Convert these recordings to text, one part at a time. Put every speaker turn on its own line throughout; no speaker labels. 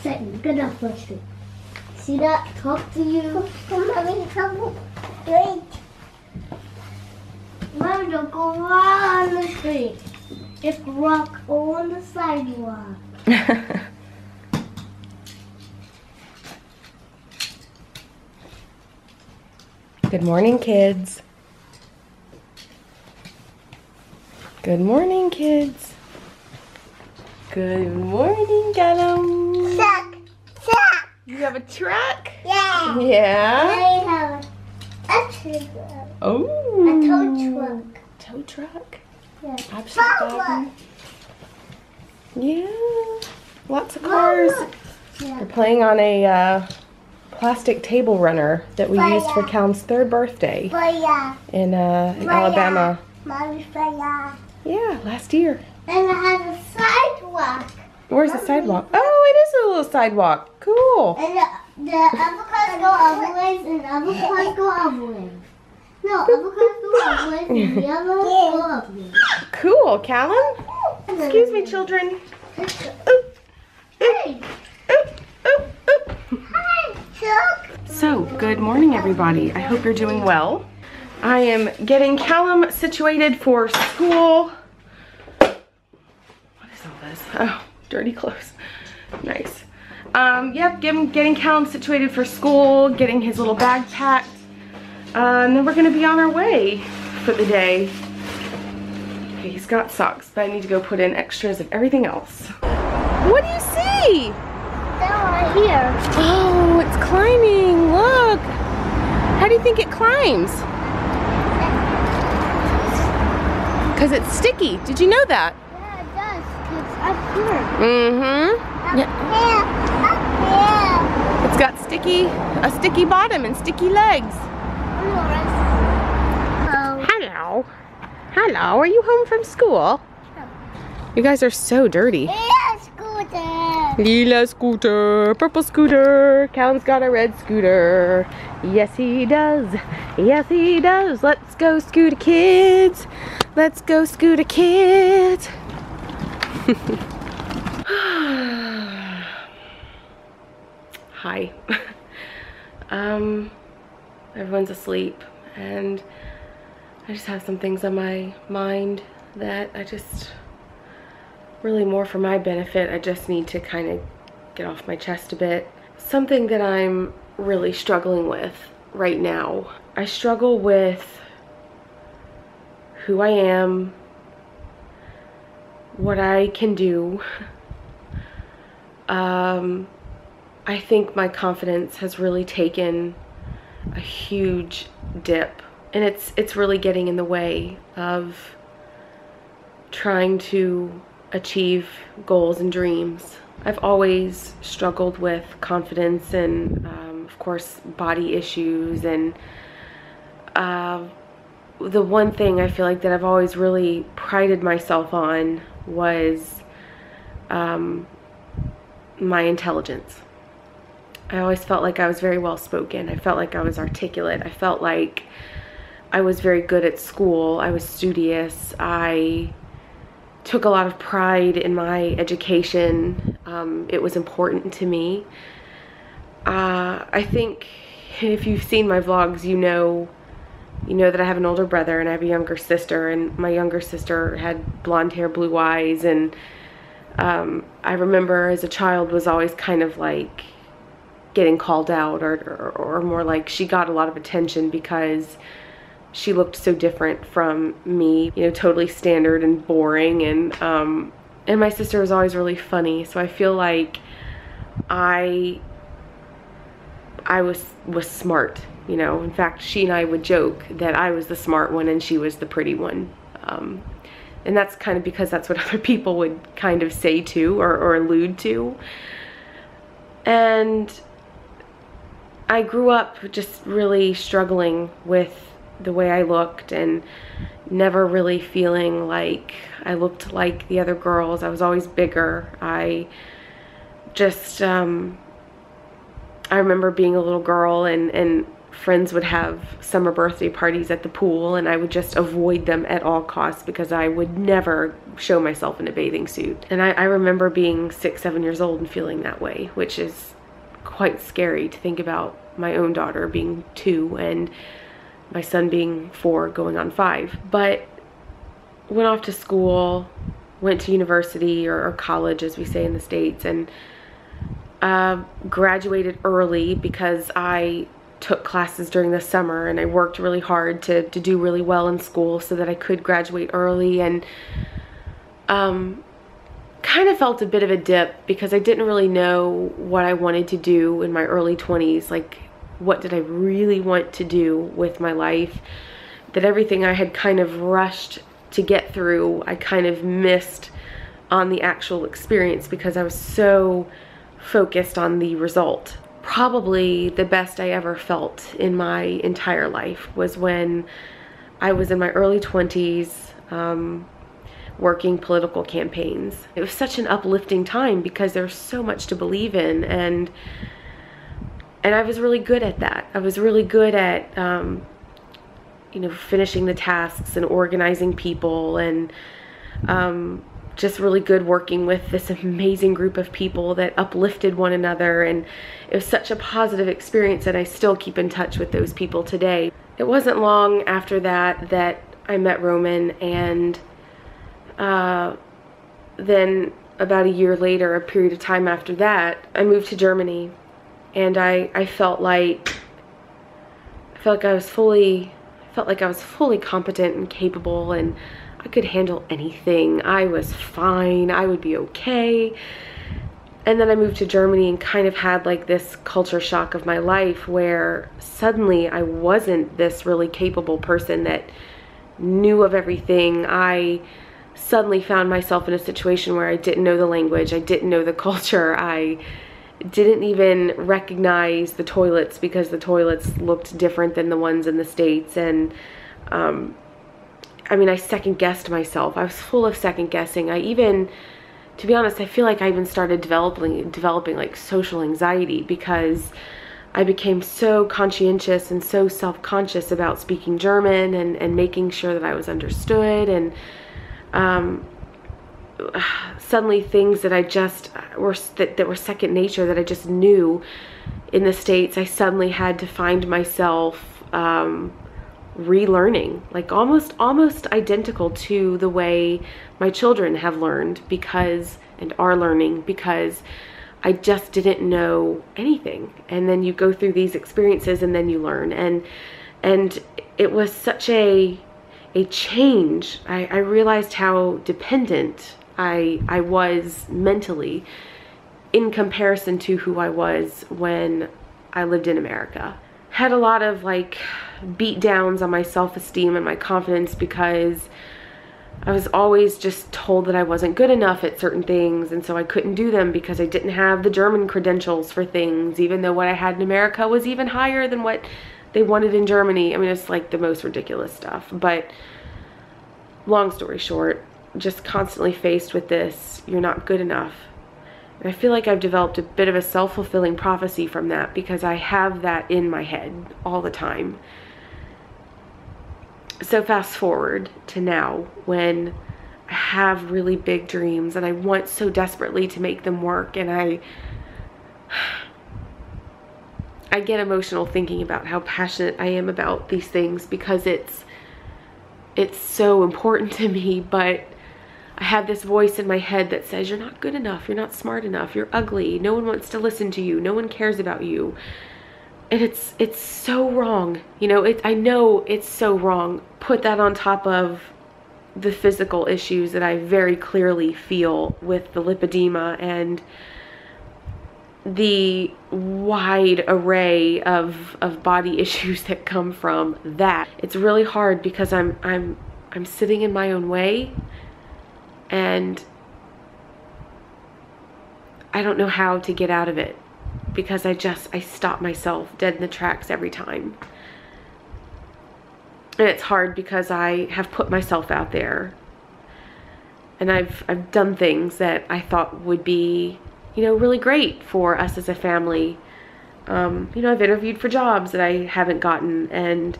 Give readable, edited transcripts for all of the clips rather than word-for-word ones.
Sit. Get up, let's see. See that? Talk to you.
Wait.
Mom, don't go right on the street. Just walk on the sidewalk.
Good morning, kids. Good morning, kids. Good morning, Callum.
Truck.
You have a truck?
Yeah.
Yeah?
I have a truck.
Oh.
A tow truck.
Tow truck?
Yeah.
Absolutely. Yeah. Lots of cars.
Yeah.
We're playing on a plastic table runner that we used for Callum's 3rd birthday
Fire.
in Alabama.
Mommy, fire.
Yeah, last year.
And it has a sidewalk.
Where's the sidewalk? Oh, it is a little sidewalk. Cool.
And the other cars go other ways and other cars go other ways. No, other cars go other ways and the other go other ways.
Cool, Callum. Excuse me, children. Oop.
Hey.
Oop, oop, oop.
Hi, Chuck.
So, good morning, everybody. I hope you're doing well. I am getting Callum situated for school. What is all this? Oh, dirty clothes. Nice. Yep, getting Callum situated for school, getting his little bag packed. And then we're gonna be on our way for the day. Okay, he's got socks, but I need to go put in extras of everything else. What do you see?
They're right here.
Oh, it's climbing, look. How do you think it climbs? Because it's sticky. Did you know that?
Yeah, it does, because up here.
Mm-hmm. Yeah.
Up here.
It's got a sticky bottom and sticky legs.
Oh.
Hello. Hello, are you home from school? You guys are so dirty.
Yeah, scooter.
Lila scooter, purple scooter. Callum's got a red scooter. Yes, he does. Yes, he does. Let's go, scooter kids. Let's go, scooter kids. Hi. Everyone's asleep, and I just have some things on my mind that I just really more for my benefit. I just need to kind of get off my chest a bit. Something that I'm really struggling with right now. I struggle with who I am, what I can do. I think my confidence has really taken a huge dip, and it's really getting in the way of trying to achieve goals and dreams. I've always struggled with confidence and of course body issues, and the one thing I feel like that I've always really prided myself on was my intelligence. I always felt like I was very well spoken. I felt like I was articulate. I felt like I was very good at school. I was studious. I took a lot of pride in my education. It was important to me. I think if you've seen my vlogs, you know that I have an older brother and I have a younger sister, and my younger sister had blonde hair, blue eyes, and I remember as a child was always kind of like getting called out, or more like she got a lot of attention because she looked so different from me, you know, totally standard and boring, and my sister was always really funny. So I feel like I was smart, you know. In fact, she and I would joke that I was the smart one and she was the pretty one. And that's kind of because that's what other people would kind of say to or allude to. And I grew up just really struggling with the way I looked and never really feeling like I looked like the other girls. I was always bigger. I just, I remember being a little girl and friends would have summer birthday parties at the pool, and I would just avoid them at all costs because I would never show myself in a bathing suit. And I remember being 6, 7 years old and feeling that way, which is quite scary to think about my own daughter being 2 and my son being 4 going on 5. But went off to school, went to university or college as we say in the States, and graduated early because I took classes during the summer and I worked really hard to do really well in school so that I could graduate early, and kind of felt a bit of a dip because I didn't really know what I wanted to do in my early 20s. Like, what did I really want to do with my life? That everything I had kind of rushed to get through, I kind of missed on the actual experience because I was so focused on the result. Probably the best I ever felt in my entire life was when I was in my early 20s, working political campaigns. It was such an uplifting time because there's so much to believe in, and I was really good at that. I was really good at you know, finishing the tasks and organizing people, and just really good working with this amazing group of people that uplifted one another, and it was such a positive experience, and I still keep in touch with those people today. It wasn't long after that that I met Roman, and then about a year later, a period of time after that, I moved to Germany, and I felt like I was fully competent and capable, and I could handle anything. I was fine. I would be okay. And then I moved to Germany and kind of had like this culture shock of my life where suddenly I wasn't this really capable person that knew of everything. I suddenly found myself in a situation where I didn't know the language. I didn't know the culture. I didn't even recognize the toilets because the toilets looked different than the ones in the States. And I mean, I second guessed myself. I was full of second guessing. To be honest, I feel like I even started developing like social anxiety because I became so conscientious and so self-conscious about speaking German and making sure that I was understood, and suddenly things that I just that were second nature that I just knew in the States, I suddenly had to find myself relearning, like almost identical to the way my children have learned and are learning, because I just didn't know anything. And then you go through these experiences and then you learn, and it was such a change. I realized how dependent I was mentally in comparison to who I was when I lived in America. Had a lot of like beat downs on my self-esteem and my confidence because I was always just told that I wasn't good enough at certain things, and so I couldn't do them because I didn't have the German credentials for things, even though what I had in America was even higher than what they wanted in Germany. I mean, it's like the most ridiculous stuff. But long story short, just constantly faced with this, you're not good enough. And I feel like I've developed a bit of a self-fulfilling prophecy from that because I have that in my head all the time. So fast forward to now when I have really big dreams and I want so desperately to make them work, and I get emotional thinking about how passionate I am about these things because it's so important to me, but I have this voice in my head that says, you're not good enough, you're not smart enough, you're ugly, no one wants to listen to you, no one cares about you. And it's so wrong. You know, I know it's so wrong. Put that on top of the physical issues that I very clearly feel with the lipedema and the wide array of body issues that come from that. It's really hard because I'm sitting in my own way, and I don't know how to get out of it because I stop myself dead in the tracks every time. And it's hard because I have put myself out there, and I've done things that I thought would be, you know, really great for us as a family, You know, I've interviewed for jobs that I haven't gotten, and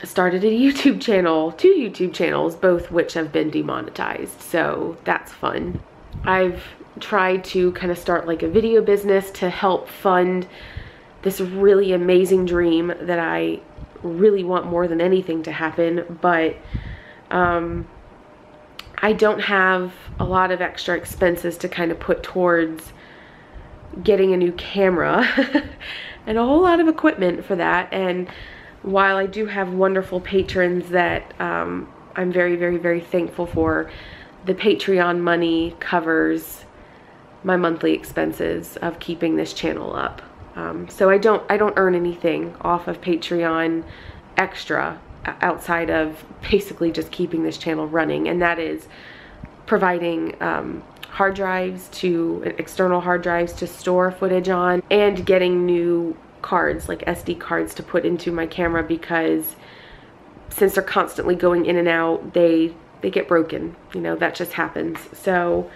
started a YouTube channel, 2 YouTube channels, both which have been demonetized, so that's fun. I've tried to kind of start like a video business to help fund this really amazing dream that I really want more than anything to happen, but I don't have a lot of extra expenses to kind of put towards getting a new camera and a whole lot of equipment for that. And while I do have wonderful patrons that I'm very, very, very thankful for, the Patreon money covers my monthly expenses of keeping this channel up. So I don't earn anything off of Patreon extra outside of basically just keeping this channel running, and that is providing hard drives external hard drives to store footage on, and getting new cards, like SD cards, to put into my camera, because since they're constantly going in and out, they get broken. You know, that just happens. So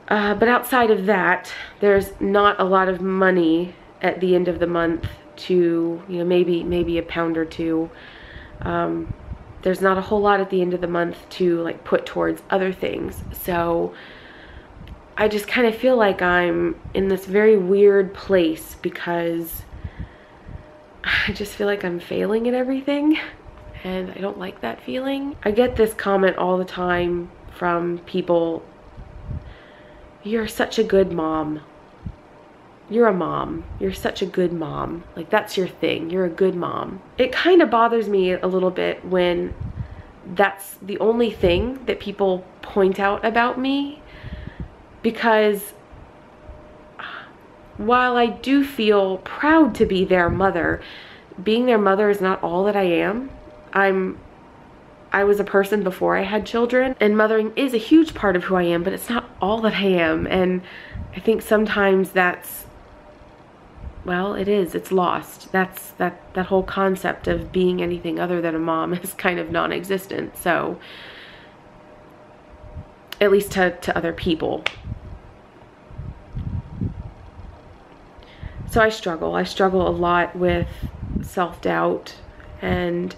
but outside of that, there's not a lot of money at the end of the month to, you know, maybe a pound or two. There's not a whole lot at the end of the month to like put towards other things. So I just kind of feel like I'm in this very weird place, because I just feel like I'm failing at everything, and I don't like that feeling. I get this comment all the time from people: "You're such a good mom. You're a mom. You're such a good mom. Like, that's your thing. You're a good mom." It kind of bothers me a little bit when that's the only thing that people point out about me, because while I do feel proud to be their mother, being their mother is not all that I am. I was a person before I had children, and mothering is a huge part of who I am, but it's not all that I am. And I think sometimes that's, well, it is, it's lost. That whole concept of being anything other than a mom is kind of non-existent. So, at least to other people. So I struggle a lot with self-doubt, and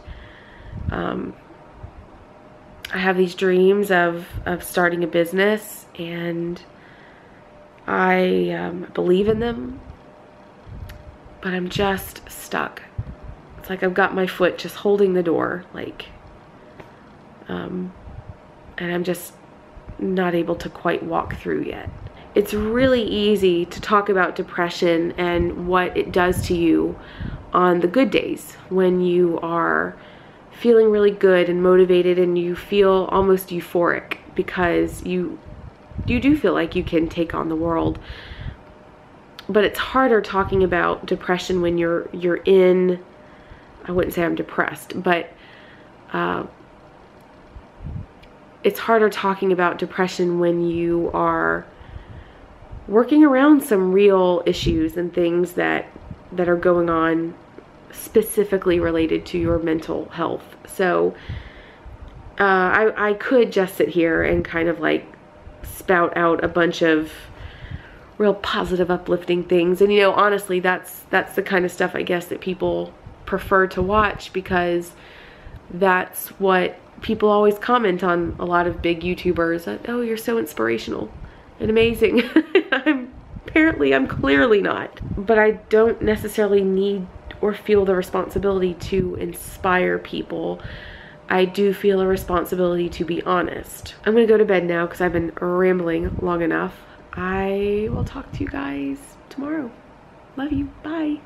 I have these dreams of starting a business, and I believe in them, but I'm just stuck. It's like I've got my foot just holding the door, like, and I'm just not able to quite walk through yet. It's really easy to talk about depression and what it does to you on the good days, when you are feeling really good and motivated, and you feel almost euphoric because you do feel like you can take on the world. But it's harder talking about depression when you're in, I wouldn't say I'm depressed, but it's harder talking about depression when you are working around some real issues and things that are going on specifically related to your mental health. So I could just sit here and kind of like spout out a bunch of real positive, uplifting things, and, you know, honestly, that's the kind of stuff I guess that people prefer to watch, because that's what people always comment on a lot of big YouTubers, that, "Oh, you're so inspirational and amazing." I'm clearly not, but I don't necessarily need or feel the responsibility to inspire people. I do feel a responsibility to be honest. I'm gonna go to bed now because I've been rambling long enough. I will talk to you guys tomorrow. Love you. Bye.